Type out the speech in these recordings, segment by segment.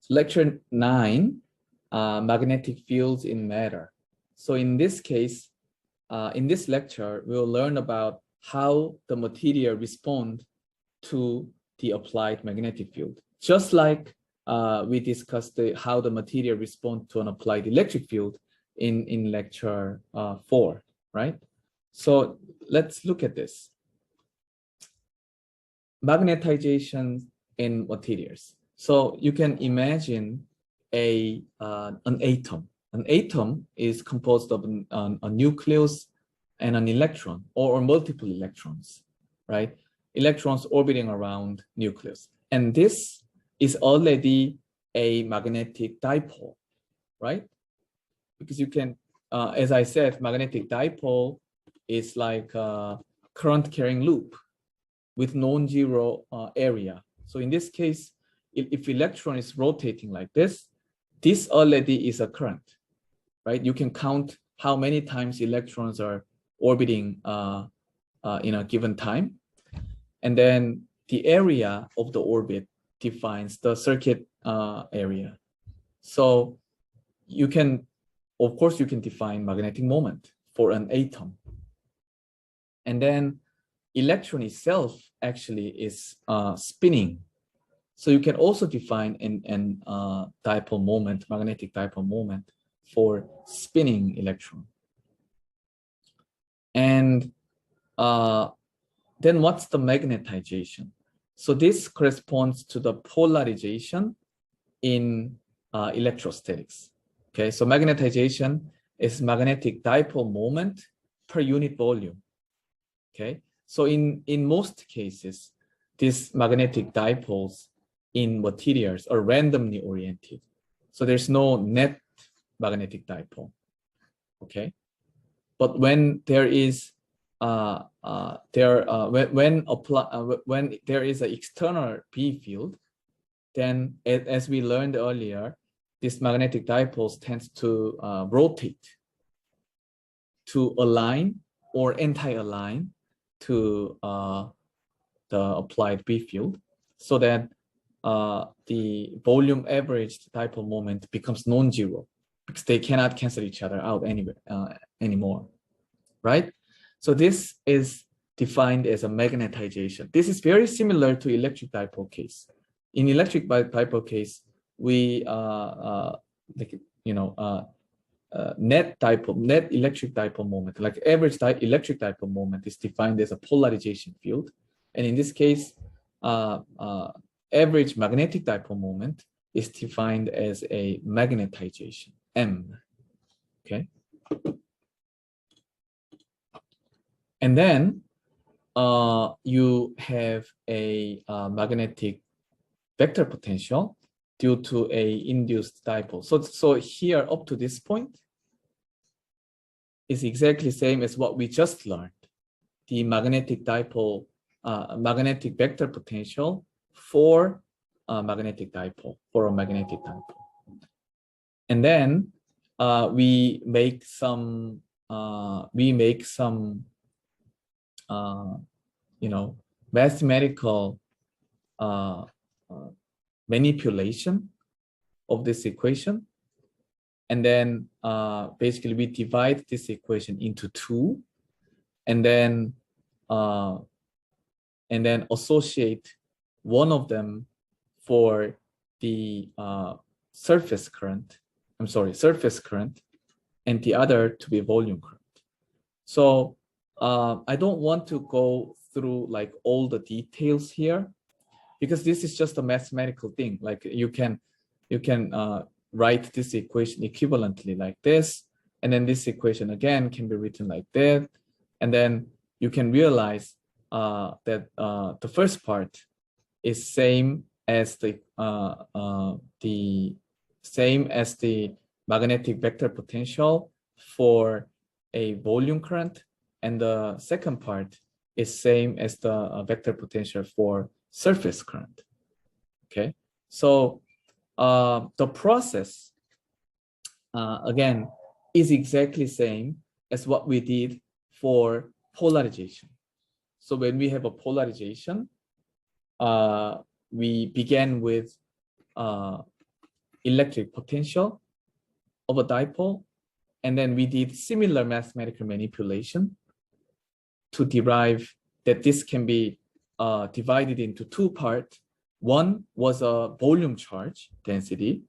Lecture 9, magnetic fields in matter. So in this case, in this lecture, we'll learn about how the material responds to the applied magnetic field. Just like we discussed how the material responds to an applied electric field in lecture 4, right? So let's look at this. Magnetization in materials. So you can imagine an atom. An atom is composed of a nucleus and an electron or multiple electrons, right? Electrons orbiting around nucleus. And this is already a magnetic dipole, right? Because you can, as I said, magnetic dipole is like a current carrying loop with non-zero area. So in this case, if electron is rotating like this already is a current, right? You can count how many times electrons are orbiting in a given time. And then the area of the orbit defines the circuit area. So you can, of course, you can define magnetic moment for an atom. And then electron itself actually is spinning. So you can also define an dipole moment, magnetic dipole moment for spinning electron. And then what's the magnetization? So this corresponds to the polarization in electrostatics. Okay, so magnetization is magnetic dipole moment per unit volume. Okay, so in most cases, these magnetic dipoles in materials are randomly oriented. So there's no net magnetic dipole. Okay, but when there is when there is an external B field, then as we learned earlier, this magnetic dipoles tends to rotate to align or anti-align to the applied B field, so that the volume averaged dipole moment becomes non-zero because they cannot cancel each other out anymore, right? So this is defined as a magnetization. This is very similar to electric dipole case. In electric dipole case, we net electric dipole moment, like average electric dipole moment, is defined as a polarization field, and in this case, average magnetic dipole moment is defined as a magnetization, M. Okay. And then you have a magnetic vector potential due to a induced dipole. So here up to this point is exactly the same as what we just learned. The magnetic dipole, magnetic vector potential for a magnetic dipole, And then we make some mathematical manipulation of this equation, and then basically we divide this equation into two, and then associate one of them for the surface current, and the other to be volume current. So I don't want to go through like all the details here, because this is just a mathematical thing. Like you can write this equation equivalently like this, and then this equation again can be written like that, and then you can realize that the first part is same as the magnetic vector potential for a volume current, and the second part is same as the vector potential for surface current. Okay, so the process again is exactly same as what we did for polarization. So when we have a polarization, we began with electric potential of a dipole, and then we did similar mathematical manipulation to derive that this can be divided into two parts. One was a volume charge density,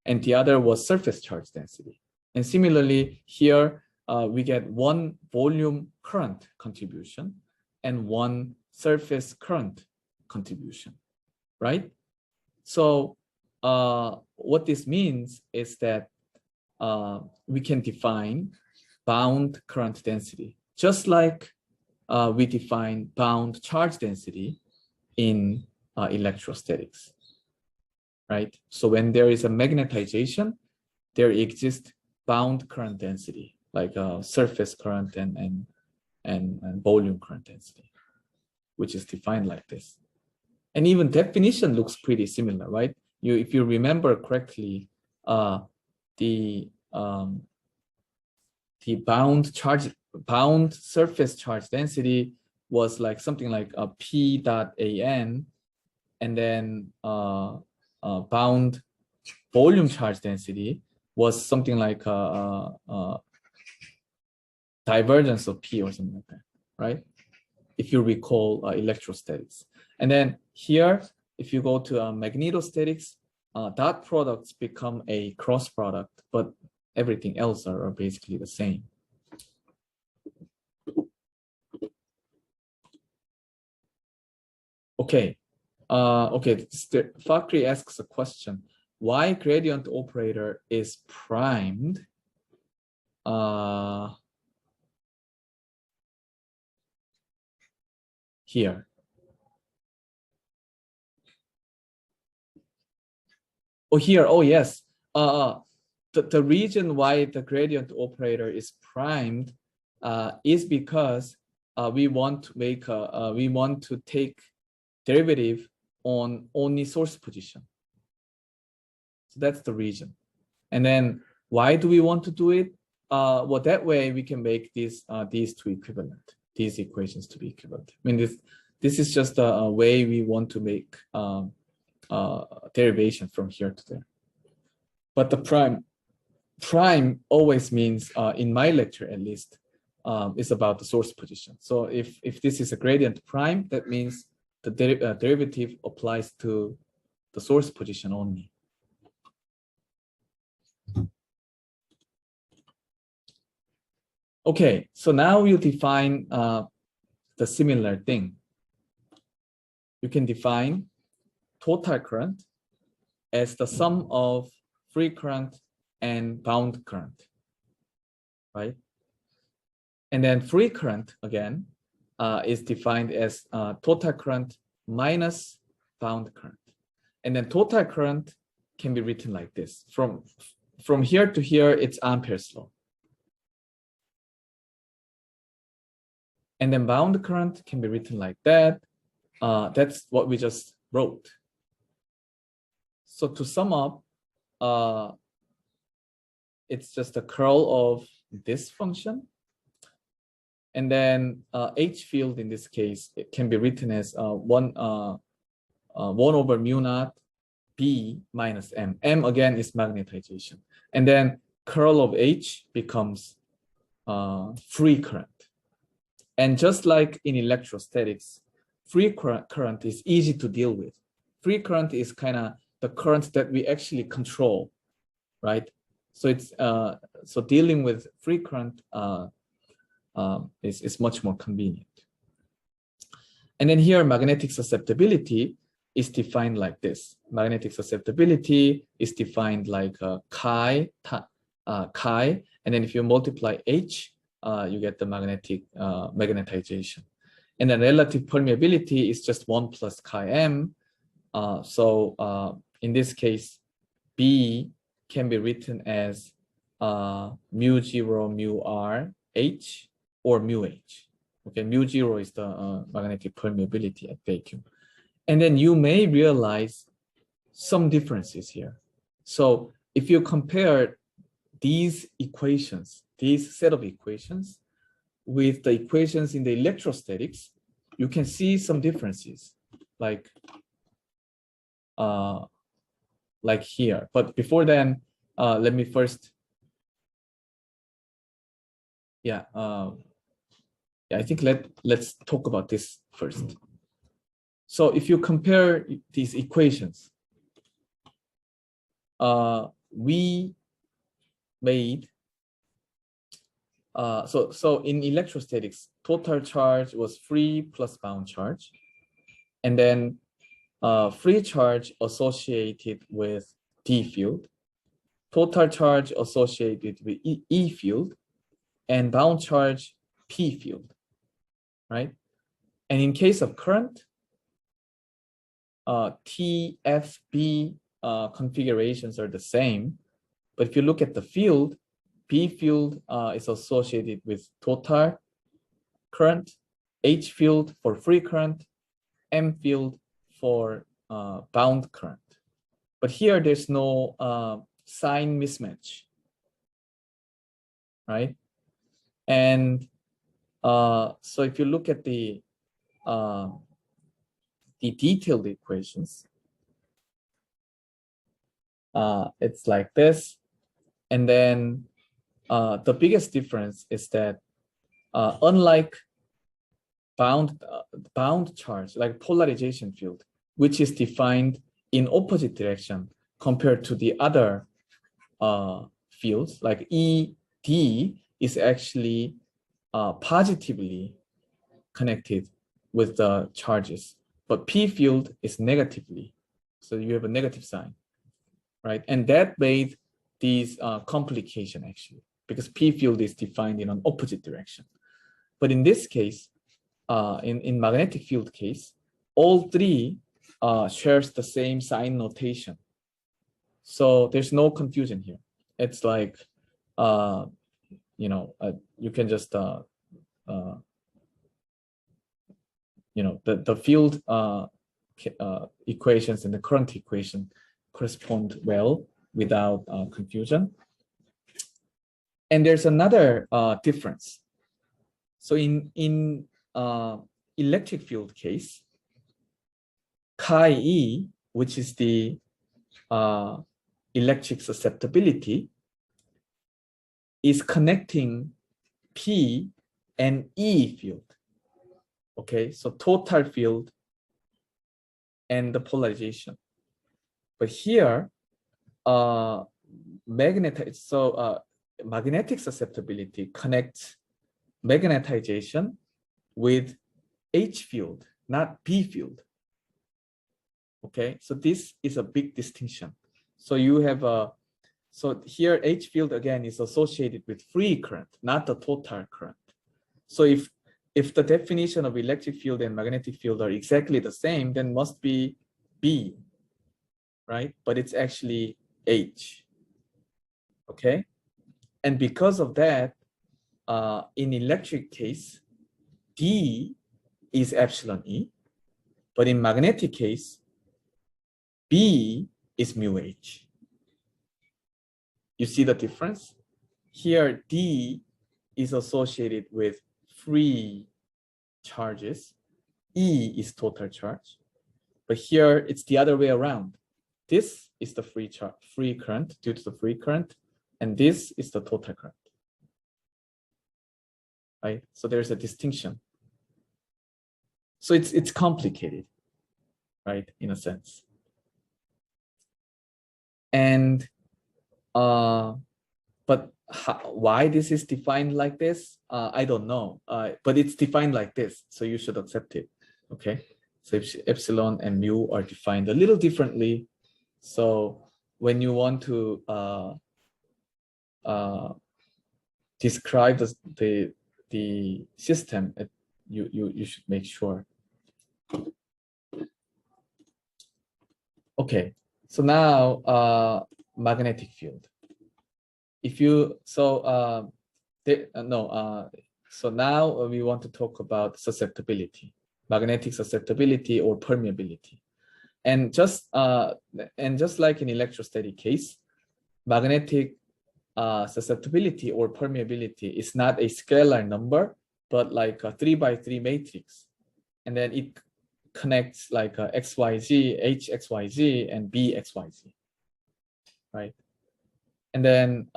and the other was surface charge density. And similarly, here we get one volume current contribution and one surface current contribution, right? So what this means is that we can define bound current density, just like we define bound charge density in electrostatics, right? So when there is a magnetization, there exists bound current density, like surface current and volume current density, which is defined like this. And even definition looks pretty similar, right? If you remember correctly, the bound surface charge density was like something like a P dot AN, and then bound volume charge density was something like a divergence of P or something like that, right? If you recall electrostatics. And then here, if you go to magnetostatics, dot products become a cross product, but everything else are basically the same. Okay, Fakri asks a question. Why gradient operator is primed? Here. Oh, here, oh yes. The reason why the gradient operator is primed is because we want to make we want to take derivative on only source position. So that's the reason. And then why do we want to do it? Well, that way we can make these two equivalent, these equations to be equivalent. I mean, this is just a way we want to make derivation from here to there. But the prime always means, in my lecture at least, is about the source position. So if this is a gradient prime, that means the derivative applies to the source position only. Okay, so now you define the similar thing. You can define total current as the sum of free current and bound current, right? And then free current, again, is defined as total current minus bound current. And then total current can be written like this. From here to here, it's Ampere's law. And then bound current can be written like that. That's what we just wrote. So to sum up, it's just a curl of this function. And then H field in this case, it can be written as 1 over mu naught B minus M. M again is magnetization. And then curl of H becomes free current. And just like in electrostatics, free current is easy to deal with. Free current is kind of the current that we actually control, right? So it's so dealing with free current is much more convenient. And then here, magnetic susceptibility is defined like this. Magnetic susceptibility is defined like chi, and then if you multiply H, you get the magnetic magnetization. And then relative permeability is just 1 plus chi m. So in this case, B can be written as mu 0 mu r H or mu H. Okay, mu 0 is the magnetic permeability at vacuum. And then you may realize some differences here. So if you compare these equations, these set of equations with the equations in the electrostatics, you can see some differences. Like like here. But before then, let me first, yeah, I think let's talk about this first. So if you compare these equations, we made, so in electrostatics, total charge was free plus bound charge, and then free charge associated with D field, total charge associated with E field, and bound charge P field, right? And in case of current, TFB configurations are the same, but if you look at the field, B field is associated with total current, H field for free current, M field for bound current. But here there's no sign mismatch, right? And so if you look at the detailed equations, it's like this. And then the biggest difference is that unlike bound charge, like polarization field, which is defined in opposite direction compared to the other fields, like ED is actually positively connected with the charges, but P field is negatively. So you have a negative sign, right? And that made these complication actually, because P field is defined in an opposite direction. But in this case, in magnetic field case, all three shares the same sign notation. So there's no confusion here. It's like, you can just, the field equations and the current equation correspond well without confusion. And there's another difference. So in electric field case, chi-e, which is the electric susceptibility, is connecting P and E field. Okay, so total field and the polarization. But here, magnetic susceptibility connects magnetization with H field, not B field. Okay, so this is a big distinction. So you have so here H field again is associated with free current, not the total current. So if the definition of electric field and magnetic field are exactly the same, then must be B, right? But it's actually H. Okay, and because of that, in electric case, D is epsilon E, but in magnetic case, B is mu H. You see the difference? Here, D is associated with free charges. E is total charge. But here, it's the other way around. This is the free current due to the free current, and this is the total current. Right? So there's a distinction. So it's complicated, right? In a sense. And but why this is defined like this, I don't know. But it's defined like this, so you should accept it. Okay. So epsilon and mu are defined a little differently. So when you want to describe the system, you should make sure. Okay, so now magnetic field. If you so now we want to talk about susceptibility, magnetic susceptibility or permeability, and just like in electrostatic case, magnetic susceptibility or permeability is not a scalar number, but like a 3x3 matrix, and then it connects like XYZ, HXYZ, and BXYZ. right? And then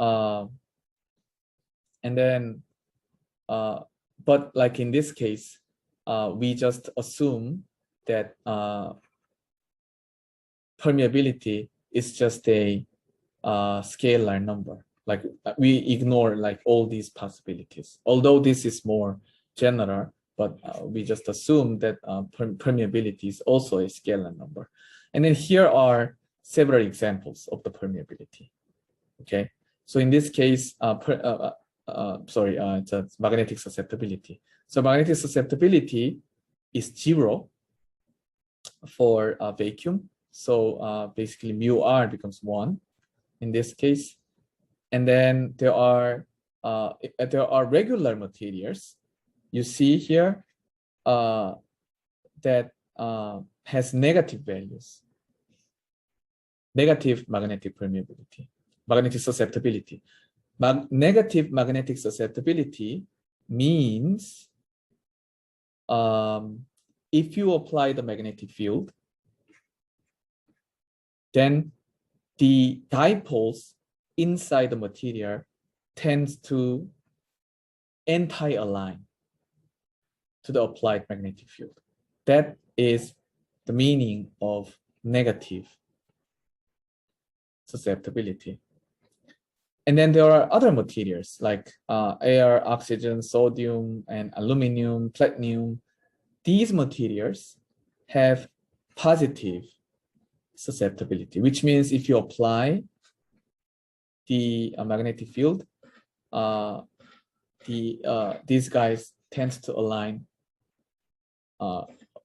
but like in this case, we just assume that permeability is just a scalar number. Like we ignore like all these possibilities. Although this is more general, but we just assume that permeability is also a scalar number. And then here are several examples of the permeability. Okay, so in this case, it's magnetic susceptibility. So magnetic susceptibility is 0 for a vacuum. So basically mu r becomes 1 in this case. And then there are regular materials you see here that has negative values, negative magnetic permeability, magnetic susceptibility. Negative magnetic susceptibility means if you apply the magnetic field, then the dipoles inside the material tends to anti-align to the applied magnetic field. That is the meaning of negative susceptibility. And then there are other materials like air, oxygen, sodium, and aluminum, platinum. These materials have positive susceptibility, which means if you apply the magnetic field, these guys tend to align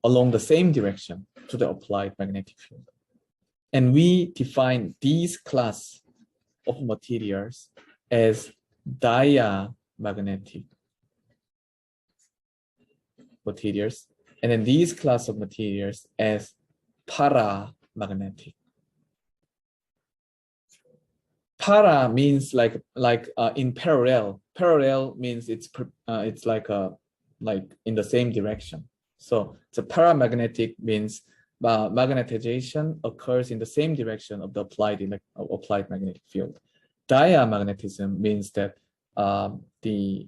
along the same direction to the applied magnetic field. And we define these class of materials as diamagnetic materials, and then these class of materials as paramagnetic. Para means like in parallel. Parallel means it's like in the same direction. So the paramagnetic means magnetization occurs in the same direction of the applied magnetic field. Diamagnetism means that the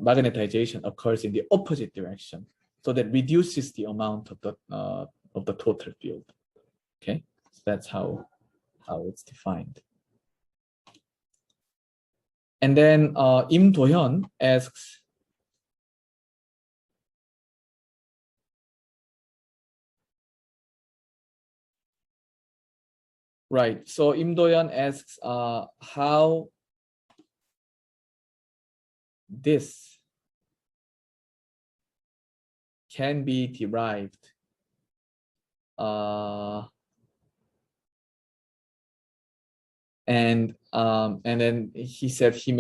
magnetization occurs in the opposite direction, so that reduces the amount of the total field. Okay, so that's how it's defined. And then Im Do-hyun asks, right, so Im Do-hyun asks how this can be derived and then he said he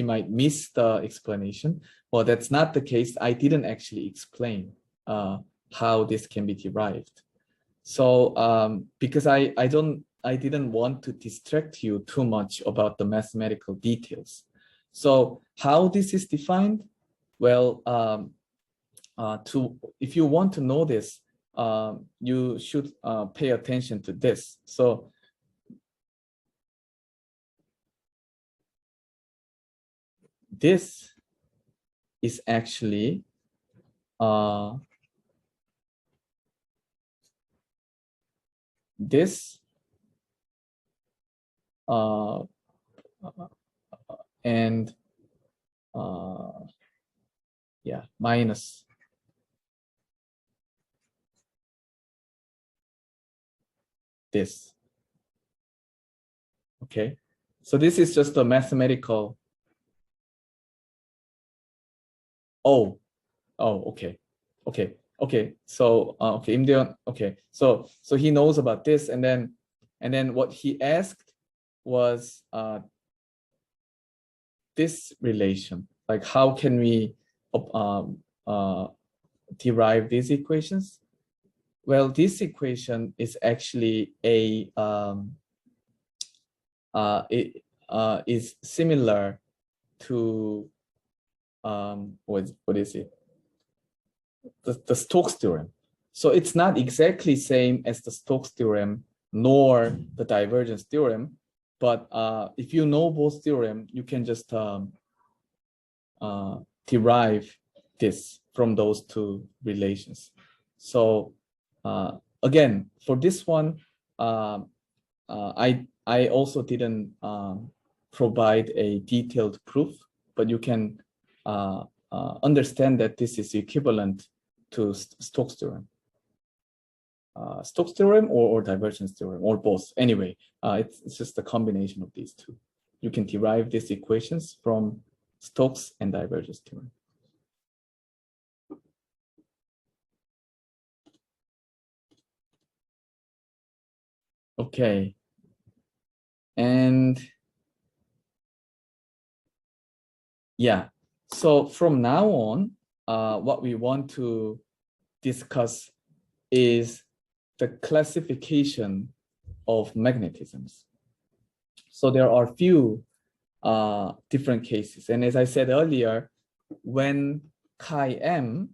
might miss the explanation. Well, that's not the case. I didn't actually explain how this can be derived. So because I didn't want to distract you too much about the mathematical details. So how this is defined? Well, if you want to know this, you should pay attention to this. So this is actually this and yeah, minus this. Okay, so this is just a mathematical. Oh, okay. So okay, Im Do-hyun, okay. So he knows about this, and then what he asked was this relation. Like, how can we derive these equations? Well, this equation is actually is similar to what is it? The Stokes theorem. So it's not exactly same as the Stokes theorem, nor the divergence theorem. But if you know both theorem, you can just derive this from those two relations. So again, for this one, I also didn't provide a detailed proof, but you can understand that this is equivalent to Stokes theorem. Stokes theorem or divergence theorem or both. Anyway, it's just a combination of these two. You can derive these equations from Stokes and divergence theorem. Okay. And yeah, so from now on, what we want to discuss is the classification of magnetisms. So there are a few different cases. And as I said earlier, when chi-m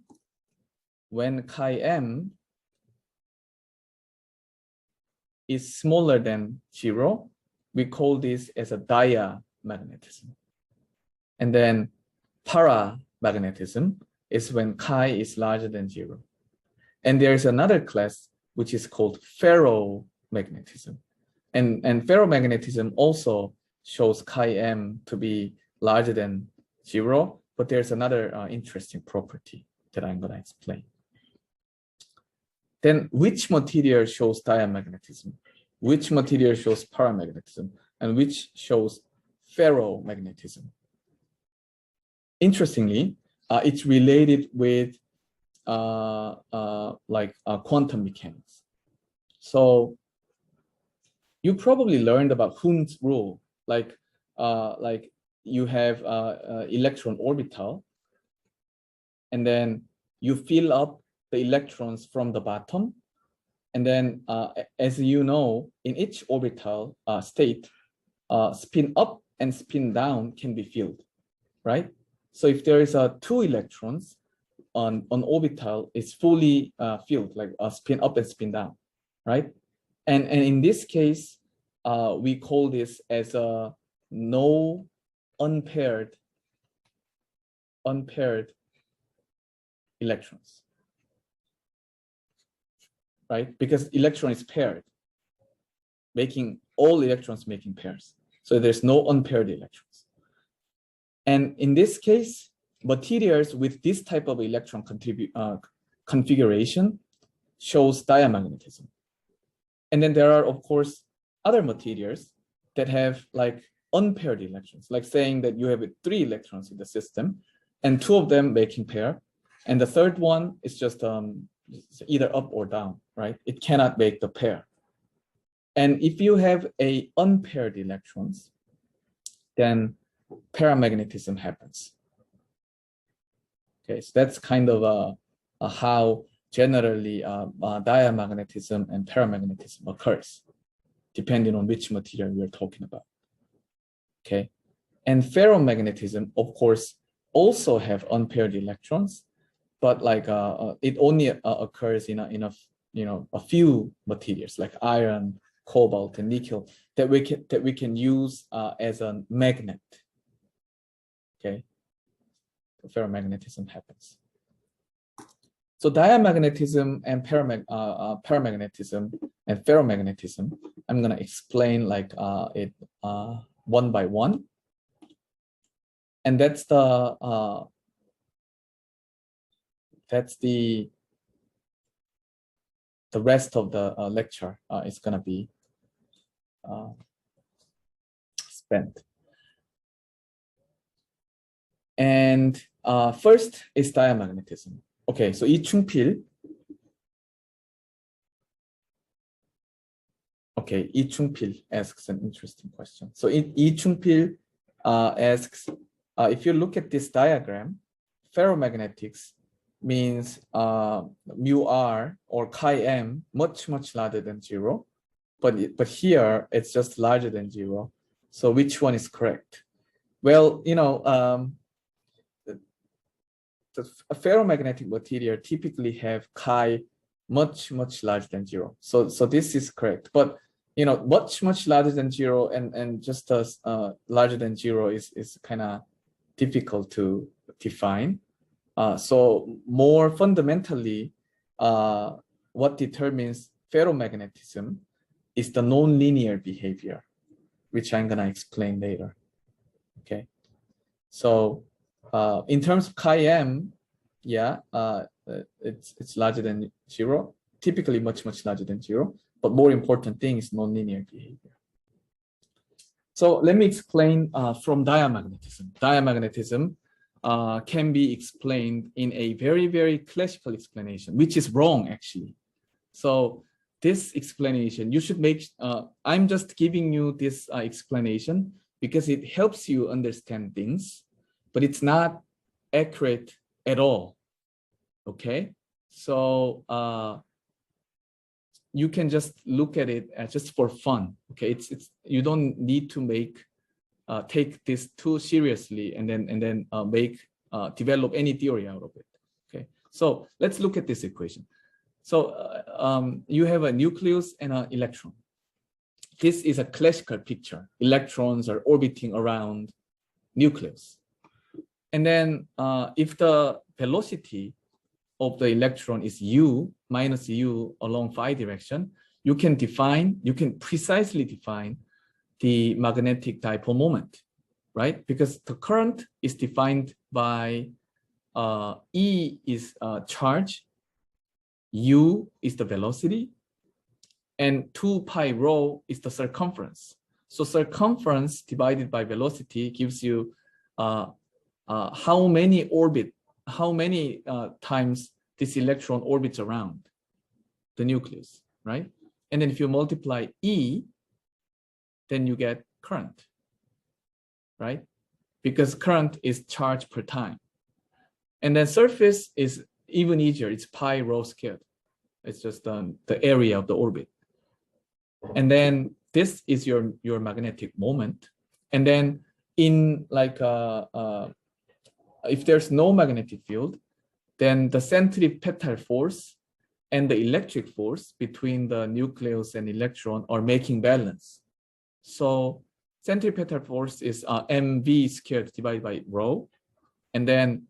is smaller than 0, we call this as a diamagnetism. And then paramagnetism is when chi is larger than 0. And there's another class which is called ferromagnetism. And ferromagnetism also shows chi-m to be larger than 0, but there's another interesting property that I'm going to explain. Then which material shows diamagnetism? Which material shows paramagnetism? And which shows ferromagnetism? Interestingly, it's related with quantum mechanics. So you probably learned about Hund's rule, like you have electron orbital, and then you fill up the electrons from the bottom, and then as you know, in each orbital state, spin up and spin down can be filled, right? So if there is 2 electrons on orbital, it's fully filled, like spin up and spin down, right? And in this case, we call this as a no unpaired electrons, right? Because electron is paired, making all electrons making pairs. So there's no unpaired electrons. And in this case, materials with this type of electron configuration shows diamagnetism. And then there are, of course, other materials that have like unpaired electrons, like saying that you have 3 electrons in the system and 2 of them making pair. And the third one is just either up or down, right? It cannot make the pair. And if you have a unpaired electrons, then paramagnetism happens. Okay, so that's kind of how generally diamagnetism and paramagnetism occurs, depending on which material we're talking about. Okay, and ferromagnetism, of course, also have unpaired electrons, but like it only occurs in a few materials like iron, cobalt, and nickel that we can use as a magnet. Okay, so ferromagnetism happens. So diamagnetism and paramagnetism and ferromagnetism, I'm gonna explain like it one by one, and that's the rest of the lecture is gonna be spent. And first is diamagnetism. Okay, so 이충필. Okay, 이충필 asks an interesting question. So 이충필 asks, if you look at this diagram, ferromagnetics means mu r or chi-m much larger than 0, but here it's just larger than 0. So which one is correct? Well, you know, a ferromagnetic material typically have chi much larger than 0. So this is correct. But much larger than zero and just as larger than zero is kind of difficult to define. So more fundamentally, what determines ferromagnetism is the nonlinear behavior, which I'm gonna explain later. Okay, so in terms of chi-m, yeah, it's larger than zero, typically much larger than zero, but more important thing is nonlinear behavior. So let me explain from diamagnetism. Diamagnetism can be explained in a very classical explanation, which is wrong actually. So this explanation, you should make, I'm just giving you this explanation because it helps you understand things, but it's not accurate at all, okay? So you can just look at it as just for fun, okay? You don't need to take this too seriously and then develop any theory out of it, okay? So let's look at this equation. So you have a nucleus and an electron. This is a classical picture. Electrons are orbiting around nucleus. And then if the velocity of the electron is u minus u along phi direction, you can precisely define the magnetic dipole moment, right? Because the current is defined by E is charge, U is the velocity, and 2 pi rho is the circumference. So circumference divided by velocity gives you how many times this electron orbits around the nucleus, right? And then if you multiply E, then you get current, right? Because current is charge per time. And then surface is even easier. It's pi rho squared. It's just the area of the orbit. And then this is your magnetic moment. And then in if there's no magnetic field, then the centripetal force and the electric force between the nucleus and electron are making balance. So centripetal force is mv squared divided by rho, and then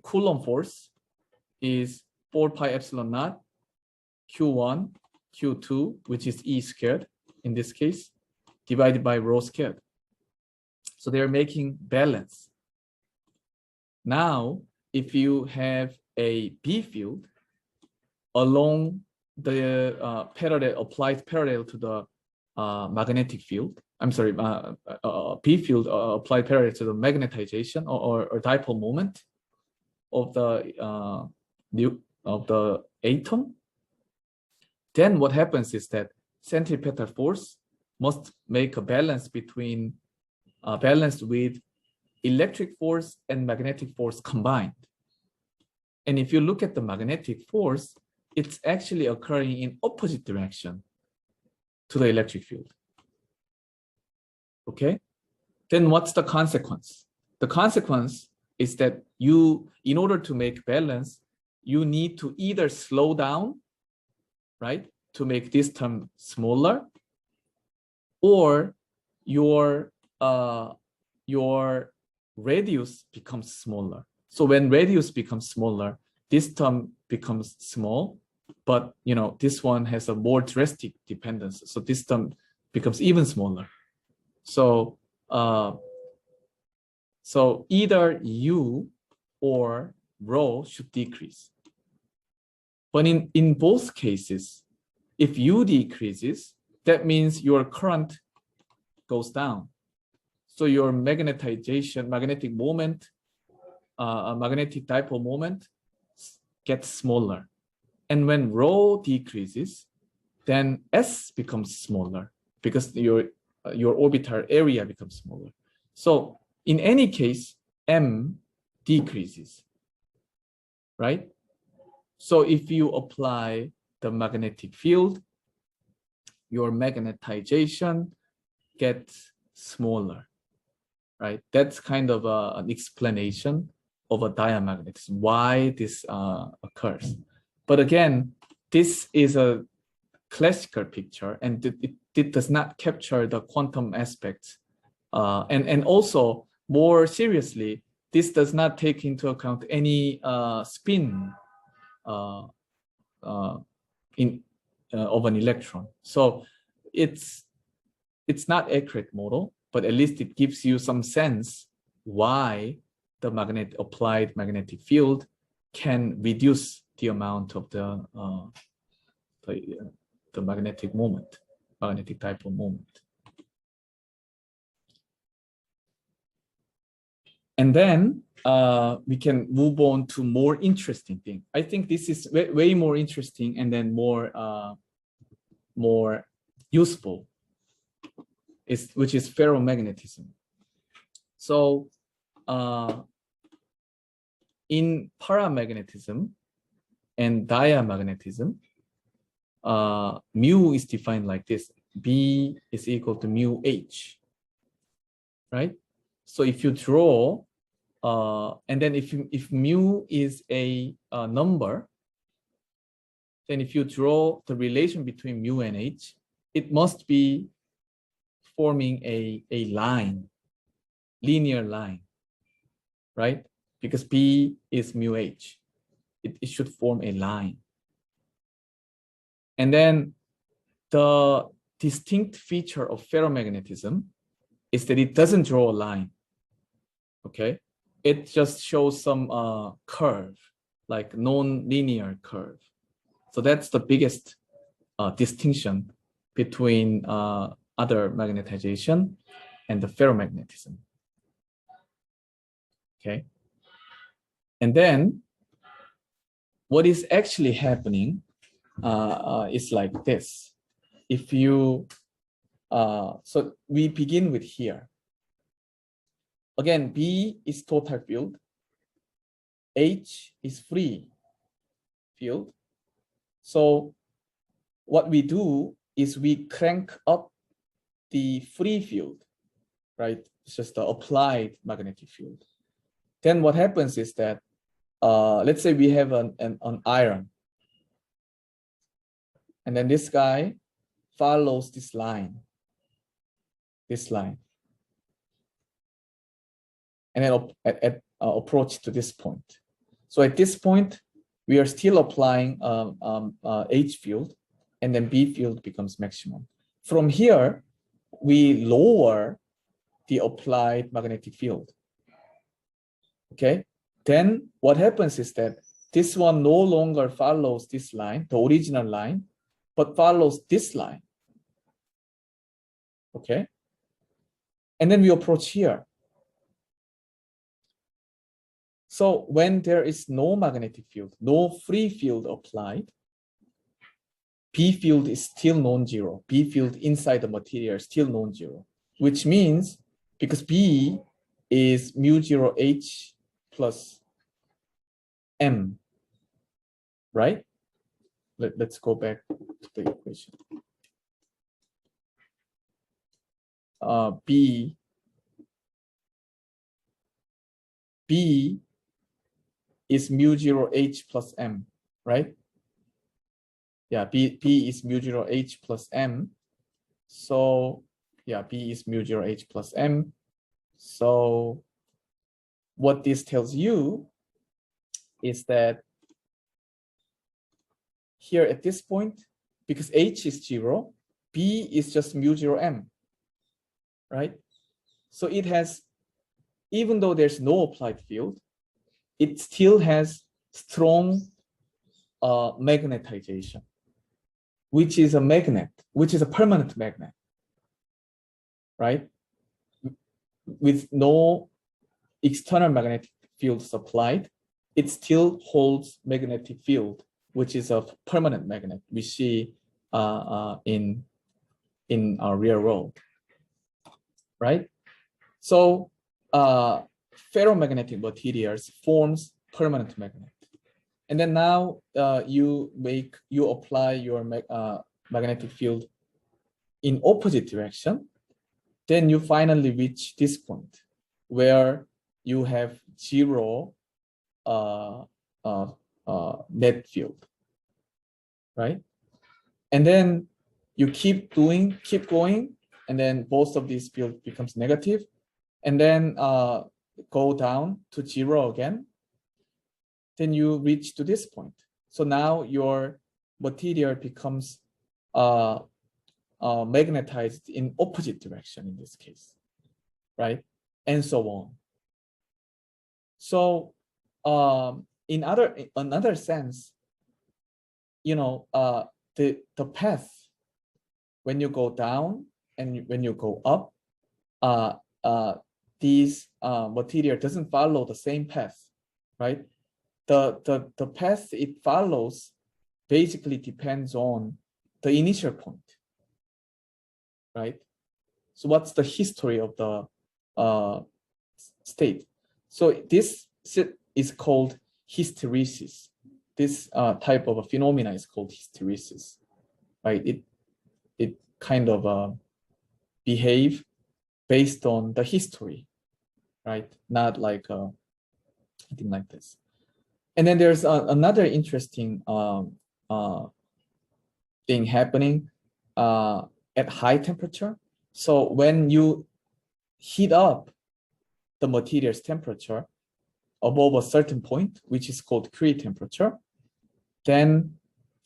Coulomb force is 4 pi epsilon naught q1 q2, which is E squared in this case, divided by rho squared. So they're making balance. Now, if you have a B field along the applied parallel to the magnetic field, I'm sorry, B field applied parallel to the magnetization or dipole moment of the atom, then what happens is that centripetal force must make a balance between balanced with electric force and magnetic force combined. And if you look at the magnetic force, it's actually occurring in opposite direction to the electric field. Okay, then what's the consequence? The consequence is that in order to make balance, you need to either slow down, right, to make this term smaller, or your radius becomes smaller. So when radius becomes smaller, this term becomes small, but this one has a more drastic dependence. So this term becomes even smaller. So so either U or rho should decrease. But in both cases, if U decreases, that means your current goes down. So your magnetic moment, magnetic dipole moment gets smaller. And when rho decreases, then S becomes smaller because your orbital area becomes smaller. So in any case, M decreases, right? So if you apply the magnetic field, your magnetization gets smaller, right? That's kind of an explanation of a diamagnetism, why this occurs. But again, this is a classical picture, and it does not capture the quantum aspects. And also, more seriously, this does not take into account any spin of an electron. So it's not accurate model, but at least it gives you some sense why the applied magnetic field can reduce the amount of the magnetic moment, magnetic dipole moment. And then we can move on to more interesting thing. I think this is way more interesting and then more useful, which is ferromagnetism. So in paramagnetism and diamagnetism, mu is defined like this: B is equal to mu H, right? So if you draw, and then if mu is a number, then if you draw the relation between mu and H, it must be forming a line, linear line, right? Because B is mu H, it should form a line. And then the distinct feature of ferromagnetism is that it doesn't draw a line, okay? It just shows some curve, like non-linear curve. So that's the biggest distinction between other magnetization and the ferromagnetism. Okay. And then what is actually happening is like this. If you, so we begin with here. Again, B is total field. H is free field. So what we do is we crank up the free field, right? It's just the applied magnetic field. Then what happens is that, let's say we have an iron. And then this guy follows this line. And then approach to this point. So at this point, we are still applying H field, and then B field becomes maximum. From here, we lower the applied magnetic field. Okay, then what happens is that this one no longer follows this line, the original line, but follows this line. Okay, and then we approach here. So when there is no magnetic field, no free field applied, B field is still non-zero. B field inside the material is still non-zero, which means because B is mu 0 H plus M, right? Let's go back to the equation. B is mu 0 H plus M, right? Yeah, B is mu 0 H plus M. So yeah, B is mu 0 H plus M. So what this tells you is that here at this point, because H is 0, B is just mu 0 M, right? So it has, even though there's no applied field, it still has strong magnetization, which is a magnet, which is a permanent magnet, right? With no external magnetic field supplied, it still holds magnetic field, which is a permanent magnet we see in our real world, right? So ferromagnetic materials forms permanent magnet. And then now you apply your magnetic field in opposite direction. Then you finally reach this point where you have 0 net field, right? And then you keep going, and then both of these field becomes negative, and then go down to 0 again. Then you reach to this point. So now your material becomes magnetized in opposite direction in this case, right? And so on. So in another sense, you know, the path when you go down and when you go up, these material doesn't follow the same path, right? The path it follows basically depends on the initial point, right? So what's the history of the state? So this is called hysteresis. This type of a phenomena is called hysteresis, right? It kind of behave based on the history, right? Not like anything like this. And then there's another interesting thing happening at high temperature. So when you heat up the material's temperature above a certain point, which is called Curie temperature, then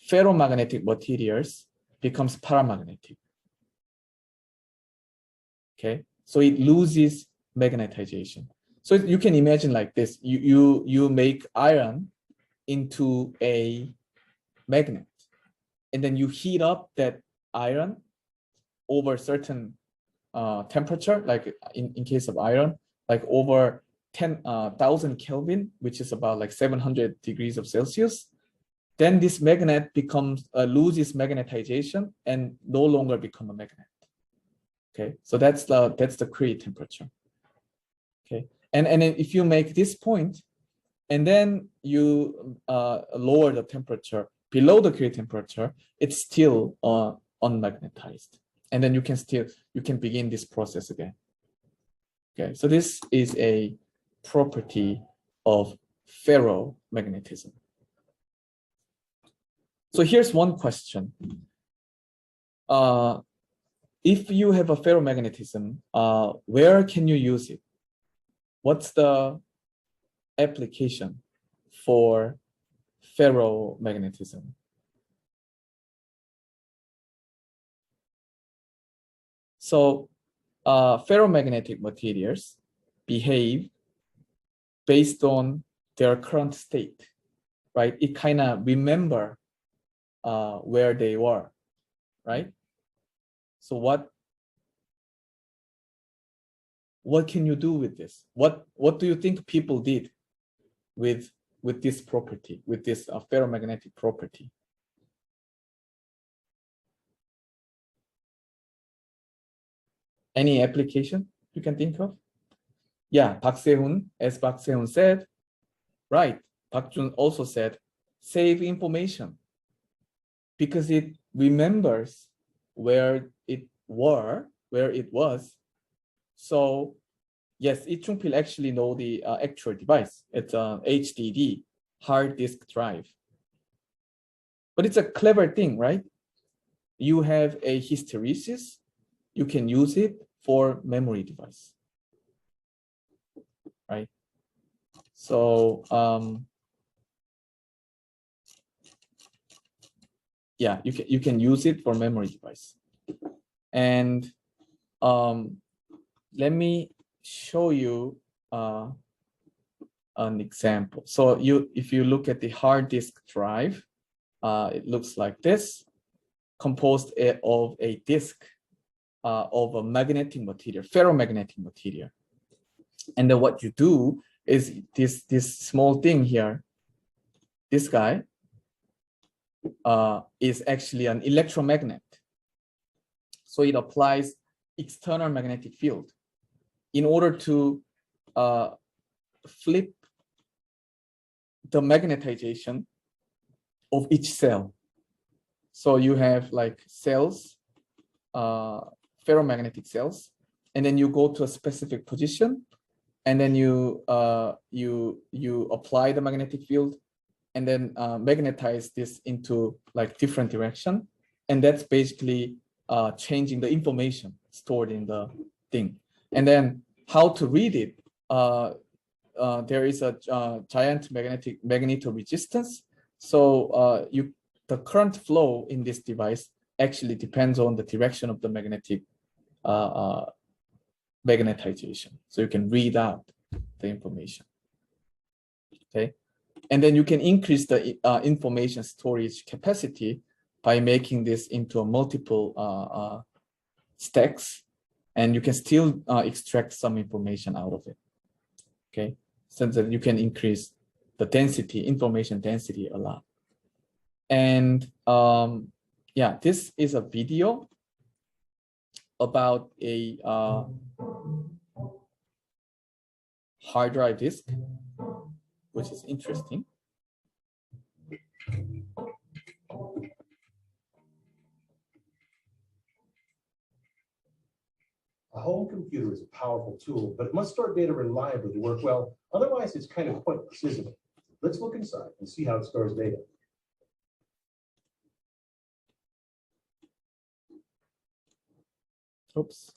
ferromagnetic materials becomes paramagnetic. Okay, so it loses magnetization. So you can imagine like this: you make iron into a magnet, and then you heat up that iron over certain temperature, like in case of iron, like over 10,000 Kelvin, which is about like 700 degrees of Celsius. Then this magnet becomes loses magnetization and no longer become a magnet. Okay, so that's the Curie temperature. Okay, and if you make this point, and then you lower the temperature below the Curie temperature, it's still unmagnetized, and then you can begin this process again. Okay, so this is a property of ferromagnetism. So here's one question. If you have a ferromagnetism, where can you use it? What's the application for ferromagnetism? So ferromagnetic materials behave based on their current state, right? It kind of remember where they were, right? So what can you do with this? What do you think people did with this property, with this ferromagnetic property? Any application you can think of? Yeah, as Park Se-hoon said, right. Park Jun also said, save information, because it remembers where it was. So yes, Ichungpil actually know the actual device. It's an HDD, hard disk drive. But it's a clever thing, right? You have a hysteresis, you can use it for memory device, right? So yeah, you can use it for memory device. And let me show you an example. So if you look at the hard disk drive, it looks like this, composed of a disk of a magnetic material, ferromagnetic material. And then what you do is this small thing here, this guy is actually an electromagnet. So it applies external magnetic field in order to flip the magnetization of each cell. So you have like cells, ferromagnetic cells, and then you go to a specific position, and then you apply the magnetic field, and then magnetize this into like different direction. And that's basically changing the information stored in the thing. And then how to read it, there is a giant magnetoresistance. So the current flow in this device actually depends on the direction of the magnetic magnetization. So you can read out the information. Okay, and then you can increase the information storage capacity by making this into a multiple stacks, and you can still extract some information out of it. Okay, so that you can increase the density, information density a lot. And yeah, this is a video about a hard drive disk, which is interesting. A home computer is a powerful tool, but it must store data reliably to work well. Otherwise, it's kind of pointless, isn't it? Let's look inside and see how it stores data. Oops.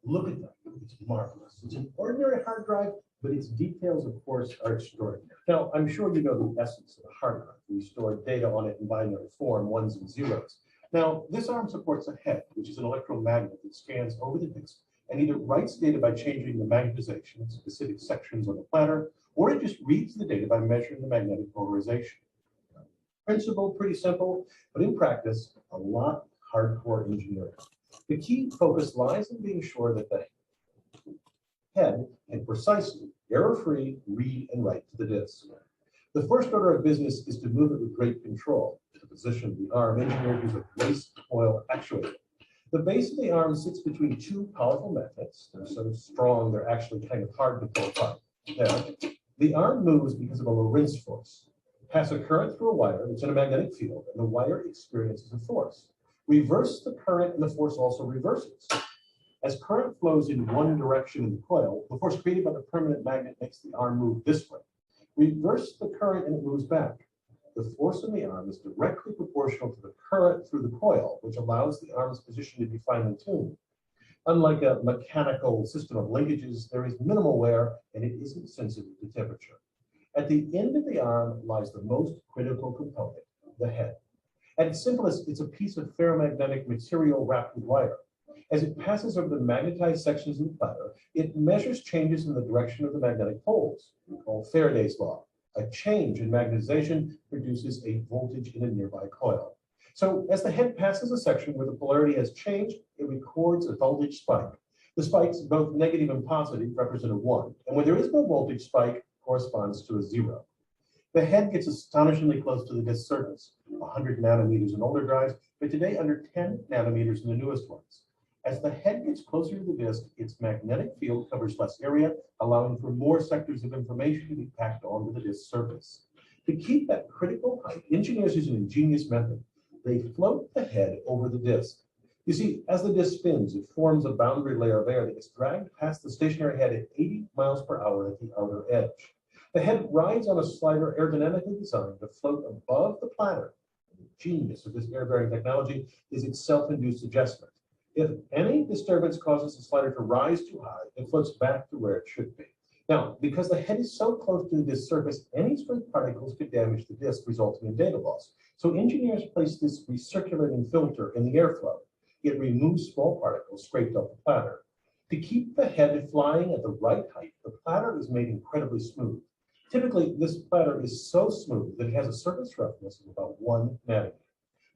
Look at that. It's marvelous. It's an ordinary hard drive, but its details, of course, are extraordinary. Now, I'm sure you know the essence of a hard drive. We store data on it in binary form, ones and zeros. Now, this ARM supports a head, which is an electromagnet that scans over the disk and either writes data by changing the magnetization of specific sections on the platter, or it just reads the data by measuring the magnetic polarization. Principle, pretty simple, but in practice, a lot of hardcore engineering. The key focus lies in being sure that the head can precisely, error-free, read and write to the disk. The first order of business is to move it with great control. The position of the ARM engineered uses a waste coil actuator. The base of the ARM sits between two powerful magnets. They're so strong, they're actually kind of hard to pull apart. There. The ARM moves because of a Lorentz force. Pass a current through a wire that's in a magnetic field, and the wire experiences a force. Reverse the current, and the force also reverses. As current flows in one direction in the coil, the force created by the permanent magnet makes the arm move this way. Reverse the current and it moves back. The force in the arm is directly proportional to the current through the coil, which allows the arm's position to be finely tuned. Unlike a mechanical system of linkages, there is minimal wear and it isn't sensitive to temperature. At the end of the arm lies the most critical component, the head. At its simplest, it's a piece of ferromagnetic material wrapped with wire. As it passes over the magnetized sections of the platter, it measures changes in the direction of the magnetic poles, called Faraday's law. A change in magnetization produces a voltage in a nearby coil. So as the head passes a section where the polarity has changed, it records a voltage spike. The spikes, both negative and positive, represent a 1. And when there is no voltage spike, corresponds to a 0. The head gets astonishingly close to the disk surface, 100 nanometers in older drives, but today under 10 nanometers in the newest ones. As the head gets closer to the disk, its magnetic field covers less area, allowing for more sectors of information to be packed onto the disk surface. To keep that critical height, engineers use an ingenious method. They float the head over the disk. You see, as the disk spins, it forms a boundary layer of air that gets dragged past the stationary head at 80 miles per hour at the outer edge. The head rides on a slider aerodynamically designed to float above the platter. The genius of this air-bearing technology is its self-induced adjustment. If any disturbance causes the slider to rise too high, it floats back to where it should be. Now, because the head is so close to the disk surface, any stray particles could damage the disk, resulting in data loss. So engineers place this recirculating filter in the airflow. It removes small particles scraped off the platter. To keep the head flying at the right height, the platter is made incredibly smooth. Typically, this platter is so smooth that it has a surface roughness of about 1 nanometer.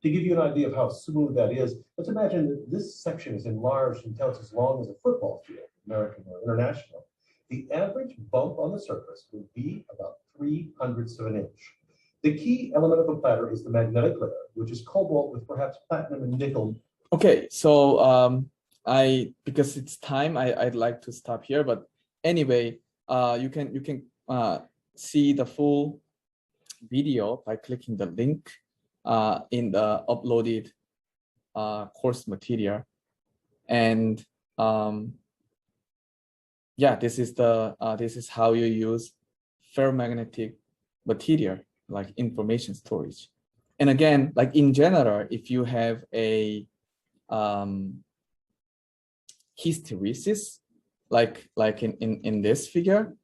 To give you an idea of how smooth that is, let's imagine that this section is enlarged until it's as long as a football field, American or international. The average bump on the surface would be about 3/100ths of an inch. The key element of the platter is the magnetic layer, which is cobalt with perhaps platinum and nickel. Okay, so because it's time, I'd like to stop here. But anyway, you can see the full video by clicking the link in the uploaded course material. And yeah, this is how you use ferromagnetic material like information storage. And again, like in general, if you have a hysteresis, like in this figure,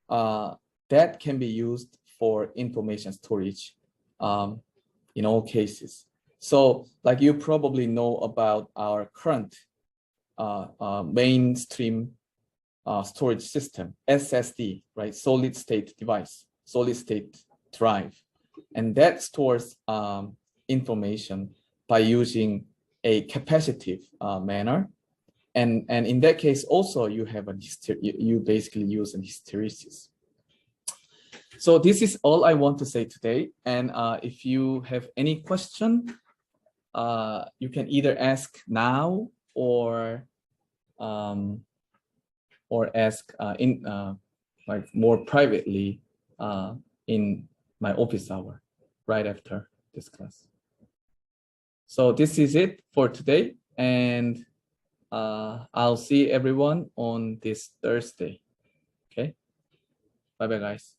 that can be used for information storage in all cases. So like you probably know about our current mainstream storage system, SSD, right? Solid state device, solid state drive. And that stores information by using a capacitive manner. And in that case, also you have you basically use an hysteresis. So this is all I want to say today. And if you have any question, you can either ask now or ask in like more privately in my office hour right after this class. So this is it for today, and I'll see everyone on this Thursday. Okay, bye bye guys.